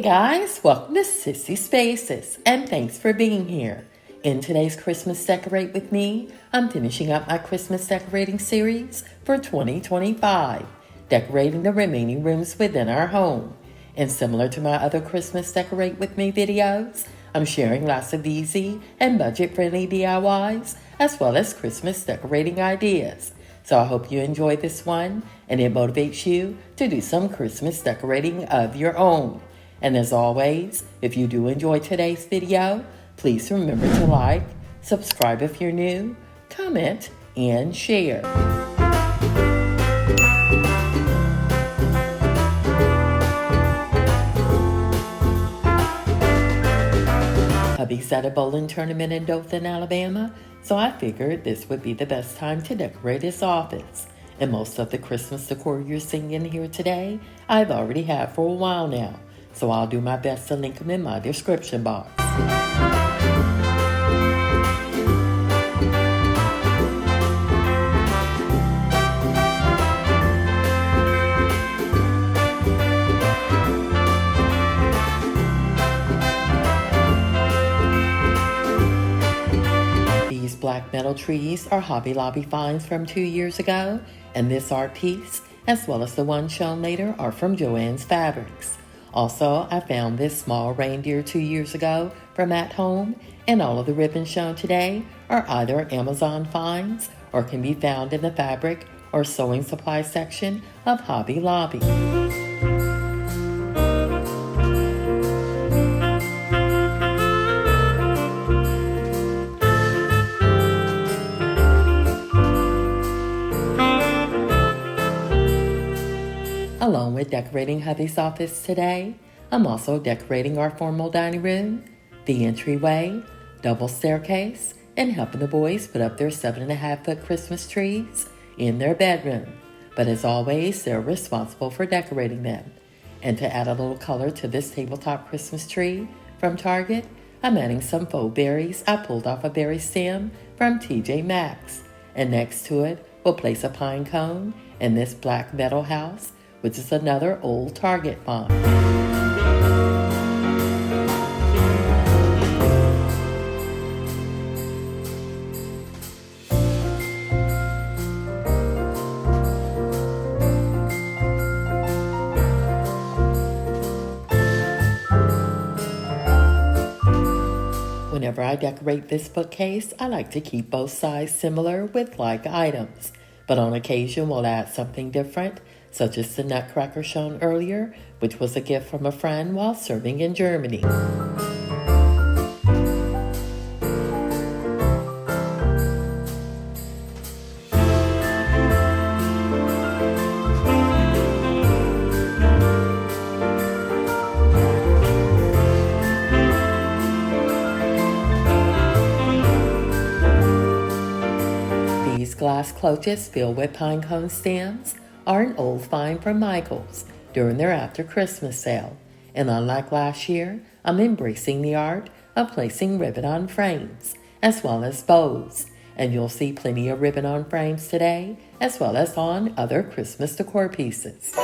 guys, welcome to Sissy Spaces, and thanks for being here. In today's Christmas Decorate with Me, I'm finishing up my Christmas decorating series for 2025, decorating the remaining rooms within our home. And similar to my other Christmas Decorate with Me videos, I'm sharing lots of easy and budget-friendly DIYs, as well as Christmas decorating ideas. So I hope you enjoy this one, and it motivates you to do some Christmas decorating of your own. And as always, if you do enjoy today's video, please remember to like, subscribe if you're new, comment, and share. Hubby's at a bowling tournament in Dothan, Alabama, so I figured this would be the best time to decorate his office. And most of the Christmas decor you're seeing in here today, I've already had for a while now. So I'll do my best to link them in my description box. These black metal trees are Hobby Lobby finds from 2 years ago, and this art piece, as well as the one shown later, are from Joann's Fabrics. Also, I found this small reindeer 2 years ago from At Home, and all of the ribbons shown today are either Amazon finds or can be found in the fabric or sewing supply section of Hobby Lobby. Along with decorating hubby's office today, I'm also decorating our formal dining room, the entryway, double staircase, and helping the boys put up their 7.5-foot Christmas trees in their bedroom. But as always, they're responsible for decorating them. And to add a little color to this tabletop Christmas tree from Target, I'm adding some faux berries I pulled off a berry stem from TJ Maxx. And next to it, we'll place a pine cone and this black metal house, which is another old Target find. Whenever I decorate this bookcase, I like to keep both sides similar with like items, but on occasion we'll add something different, such as the nutcracker shown earlier, which was a gift from a friend while serving in Germany. These glass cloches filled with pine cone stems are an old find from Michael's during their after Christmas sale. And unlike last year, I'm embracing the art of placing ribbon on frames, as well as bows. And you'll see plenty of ribbon on frames today, as well as on other Christmas decor pieces.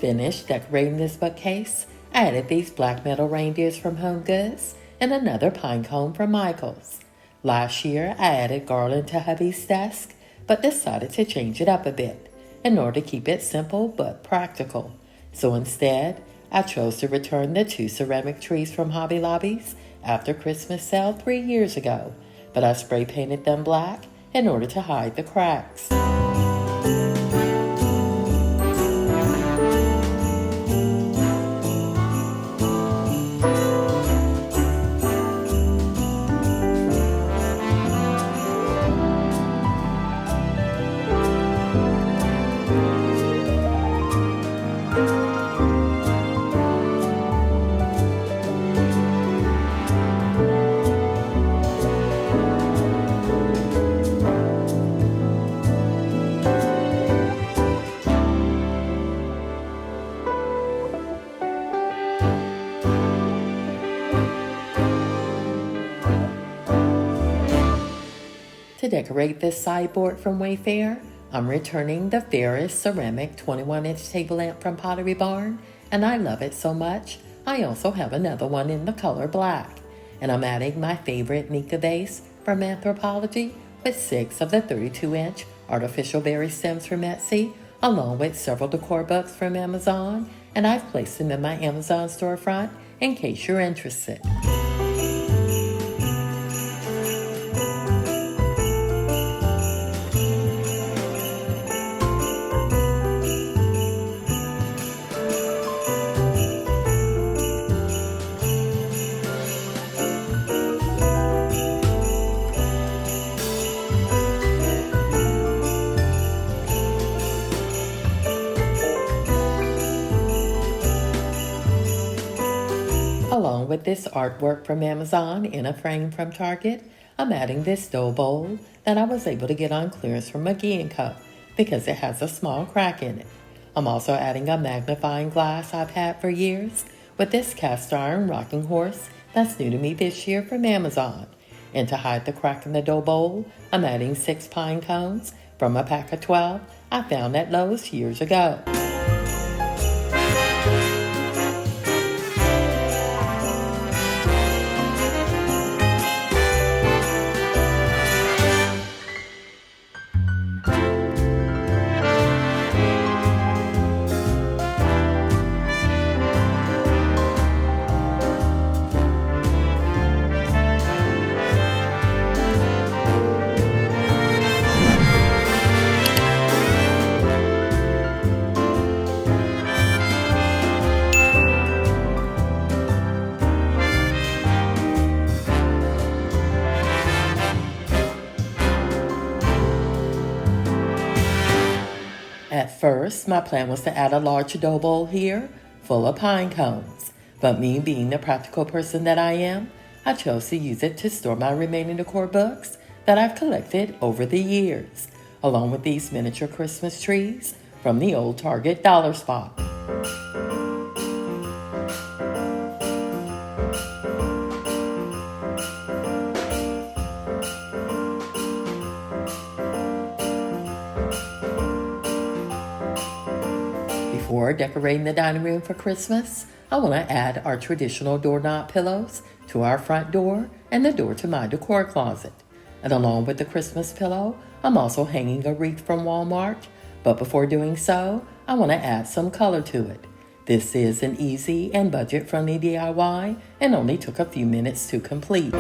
Finish decorating this bookcase, I added these black metal reindeers from Home Goods and another pine cone from Michael's. Last year, I added garland to hubby's desk, but decided to change it up a bit in order to keep it simple but practical. So instead, I chose to return the 2 ceramic trees from Hobby Lobby's after Christmas sale 3 years ago, but I spray painted them black in order to hide the cracks. To decorate this sideboard from Wayfair, I'm returning the Ferris ceramic 21-inch table lamp from Pottery Barn, and I love it so much, I also have another one in the color black. And I'm adding my favorite Nika vase from Anthropologie with 6 of the 32-inch artificial berry stems from Etsy, along with several decor books from Amazon, and I've placed them in my Amazon storefront in case you're interested. Along with this artwork from Amazon in a frame from Target, I'm adding this dough bowl that I was able to get on clearance from McGee & Co. because it has a small crack in it. I'm also adding a magnifying glass I've had for years with this cast iron rocking horse that's new to me this year from Amazon. And to hide the crack in the dough bowl, I'm adding 6 pine cones from a pack of 12 I found at Lowe's years ago. At first, my plan was to add a large dough bowl here full of pine cones, but me being the practical person that I am, I chose to use it to store my remaining decor books that I've collected over the years, along with these miniature Christmas trees from the old Target dollar spot. Before decorating the dining room for Christmas, I want to add our traditional doorknob pillows to our front door and the door to my decor closet. And along with the Christmas pillow, I'm also hanging a wreath from Walmart, but before doing so, I want to add some color to it. This is an easy and budget-friendly DIY and only took a few minutes to complete.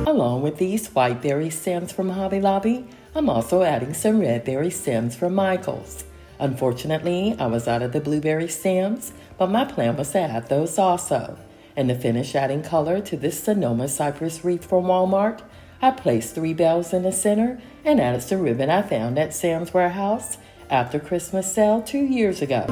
Along with these white berry stems from Hobby Lobby, I'm also adding some red berry stems from Michael's. Unfortunately, I was out of the blueberry stems, but my plan was to add those also. And to finish adding color to this Sonoma cypress wreath from Walmart, I placed 3 bells in the center and added some ribbon I found at Sam's Warehouse after Christmas sale 2 years ago.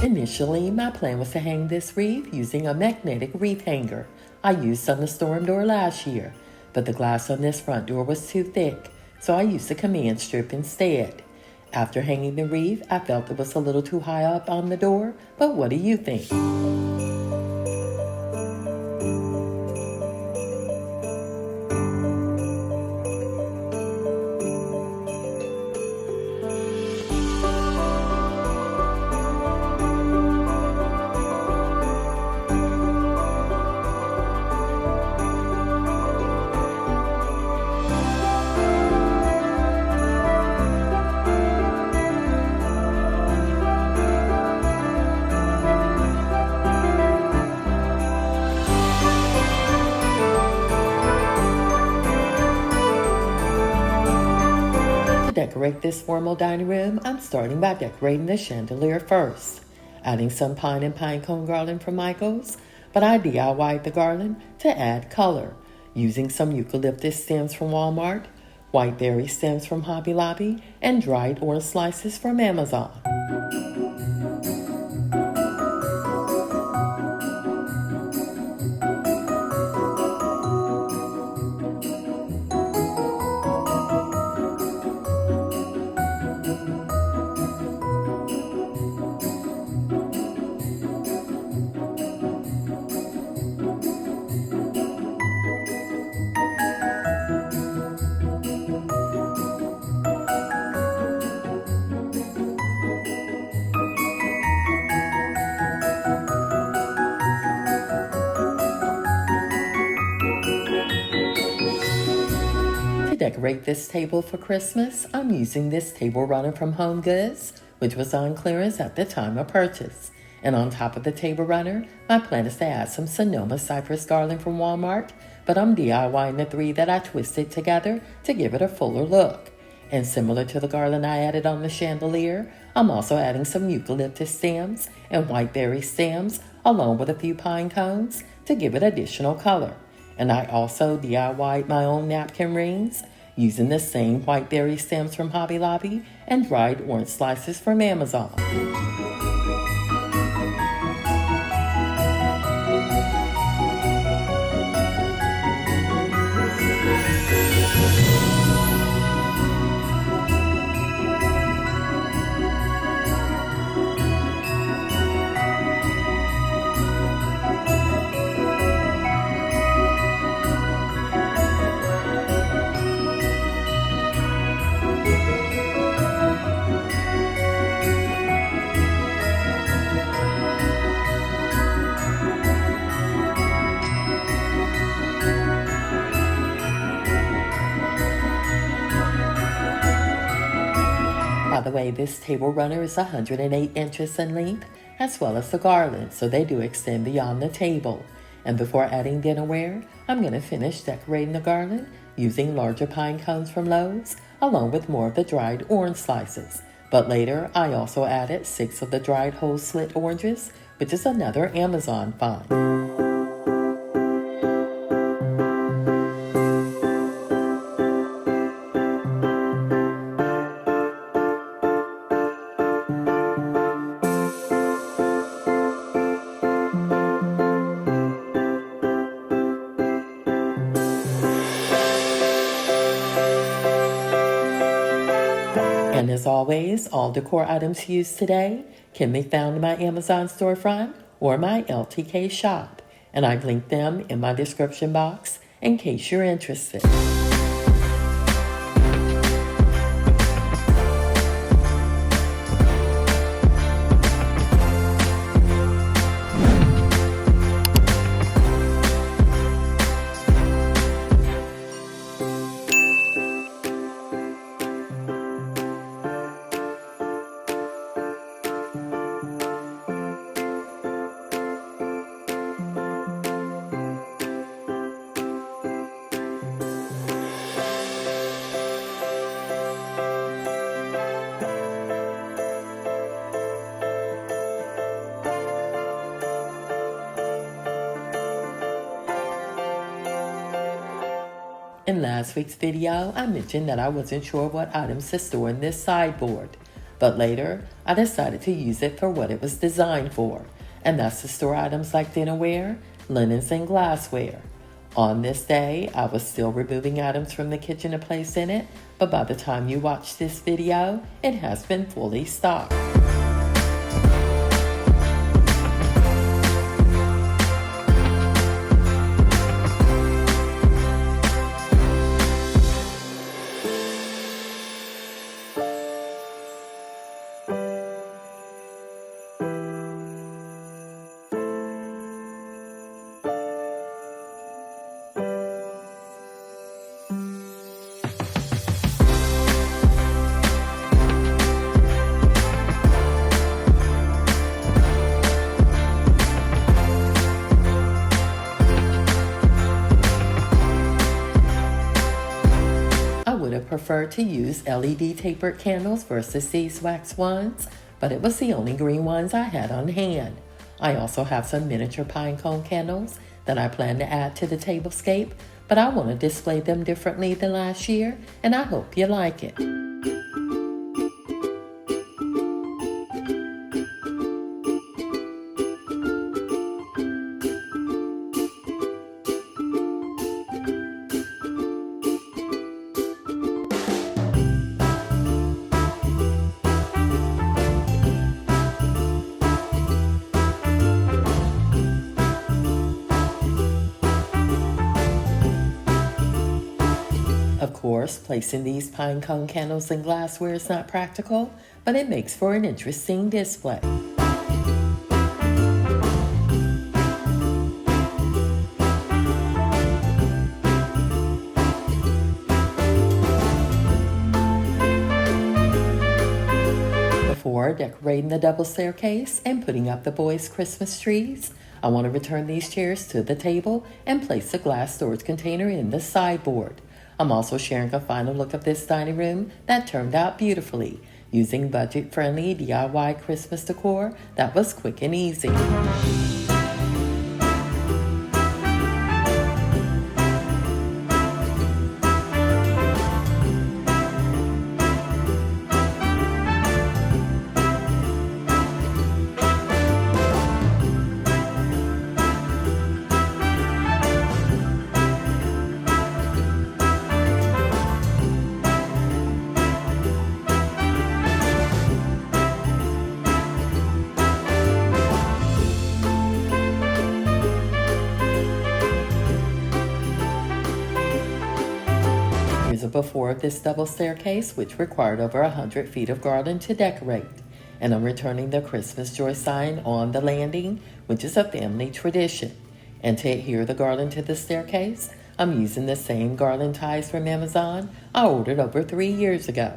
Initially, my plan was to hang this wreath using a magnetic wreath hanger I used on the storm door last year, but the glass on this front door was too thick, so I used a command strip instead. After hanging the wreath, I felt it was a little too high up on the door, but what do you think? decorate this formal dining room, I'm starting by decorating the chandelier first, adding some pine and pinecone garland from Michael's, but I DIY'd the garland to add color, using some eucalyptus stems from Walmart, white berry stems from Hobby Lobby, and dried orange slices from Amazon. To decorate this table for Christmas, I'm using this table runner from Home Goods, which was on clearance at the time of purchase. And on top of the table runner, my plan is to add some Sonoma cypress garland from Walmart, but I'm DIYing the 3 that I twisted together to give it a fuller look. And similar to the garland I added on the chandelier, I'm also adding some eucalyptus stems and white berry stems along with a few pine cones to give it additional color. And I also DIY'd my own napkin rings using the same white berry stems from Hobby Lobby and dried orange slices from Amazon. By the way, this table runner is 108 inches in length, as well as the garland, so they do extend beyond the table. And before adding dinnerware, I'm going to finish decorating the garland using larger pine cones from Lowe's, along with more of the dried orange slices. But later, I also added 6 of the dried whole slit oranges, which is another Amazon find. And as always, all decor items used today can be found in my Amazon storefront or my LTK shop, and I've linked them in my description box in case you're interested. In last week's video, I mentioned that I wasn't sure what items to store in this sideboard, but later I decided to use it for what it was designed for, and that's to store items like dinnerware, linens, and glassware. On this day, I was still removing items from the kitchen to place in it, but by the time you watch this video, it has been fully stocked. prefer to use LED tapered candles versus these wax ones, but it was the only green ones I had on hand. I also have some miniature pine cone candles that I plan to add to the tablescape, but I want to display them differently than last year, and I hope you like it. Of course, placing these pine cone candles in glassware is not practical, but it makes for an interesting display. Before decorating the double staircase and putting up the boys' Christmas trees, I want to return these chairs to the table and place a glass storage container in the sideboard. I'm also sharing a final look of this dining room that turned out beautifully, using budget-friendly DIY Christmas decor that was quick and easy. Here's a before of this double staircase, which required over 100 feet of garland to decorate. And I'm returning the Christmas joy sign on the landing, which is a family tradition. And to adhere the garland to the staircase, I'm using the same garland ties from Amazon I ordered over 3 years ago.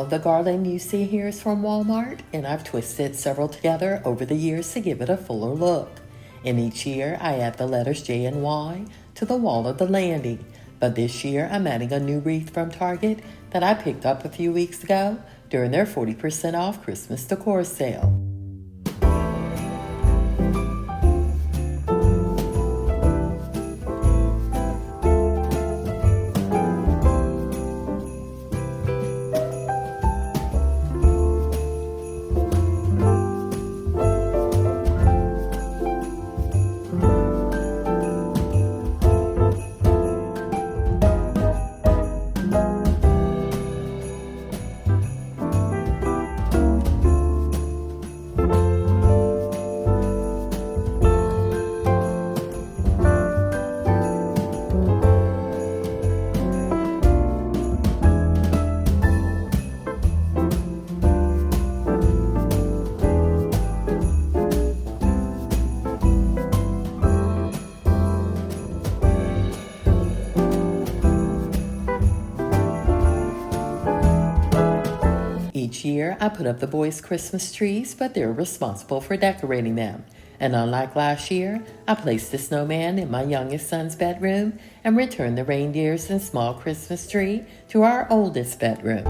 The garland you see here is from Walmart, and I've twisted several together over the years to give it a fuller look. And each year I add the letters J and Y to the wall of the landing, but this year I'm adding a new wreath from Target that I picked up a few weeks ago during their 40% off Christmas decor sale. Each year, I put up the boys' Christmas trees, but they're responsible for decorating them. And unlike last year, I placed the snowman in my youngest son's bedroom and returned the reindeers and small Christmas tree to our oldest bedroom.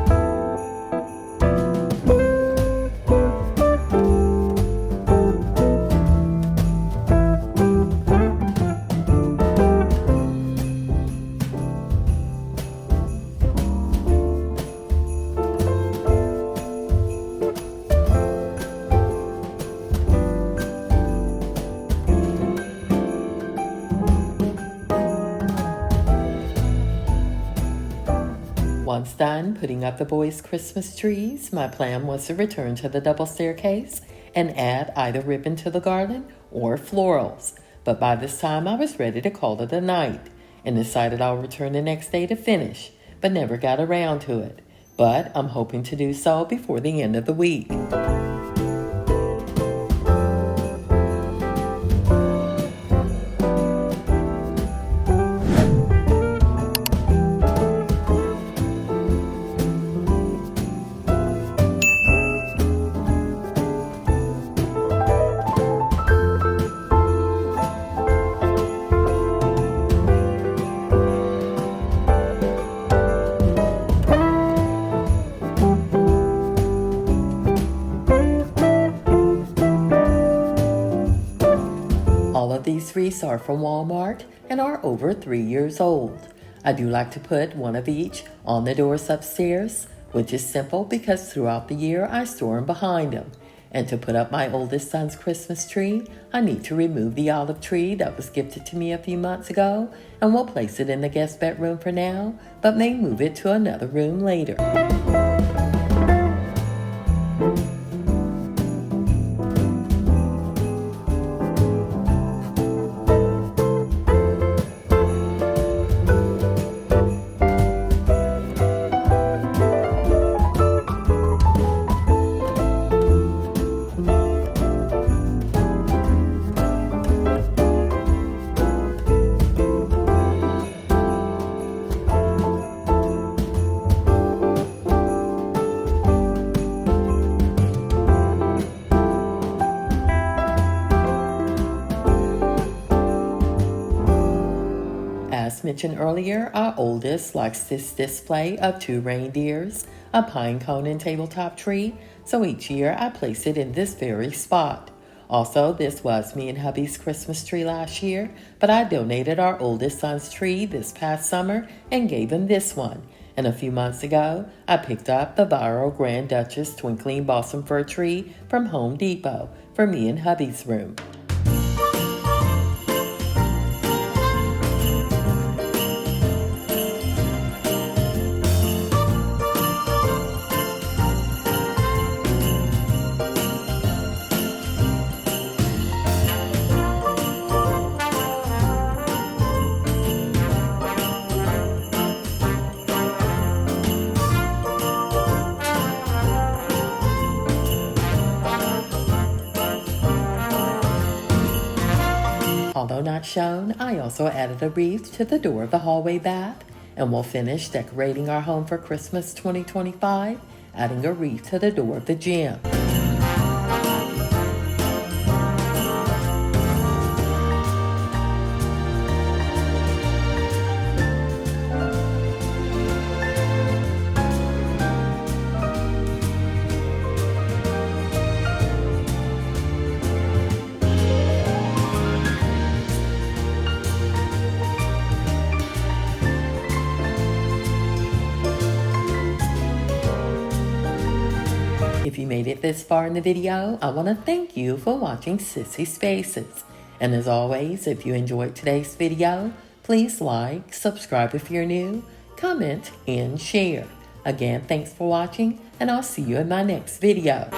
Once done putting up the boys' Christmas trees, my plan was to return to the double staircase and add either ribbon to the garland or florals. But by this time I was ready to call it a night and decided I'll return the next day to finish. but never got around to it. But I'm hoping to do so before the end of the week. All of these wreaths are from Walmart and are over 3 years old. I do like to put one of each on the doors upstairs, which is simple because throughout the year I store them behind them. And to put up my oldest son's Christmas tree, I need to remove the olive tree that was gifted to me a few months ago, and we'll place it in the guest bedroom for now, but may move it to another room later. As mentioned earlier, our oldest likes this display of 2 reindeers, a pine cone and tabletop tree, so each year I place it in this very spot. Also, this was me and hubby's Christmas tree last year, but I donated our oldest son's tree this past summer and gave him this one. And a few months ago, I picked up the viral Grand Duchess Twinkling Balsam Fir tree from Home Depot for me and hubby's room. Although not shown, I also added a wreath to the door of the hallway bath, and we'll finish decorating our home for Christmas 2025, adding a wreath to the door of the gym. If you made it this far in the video, I want to thank you for watching Sissy Spaces. And as always, if you enjoyed today's video, please like, subscribe if you're new, comment, and share. Again, thanks for watching, and I'll see you in my next video.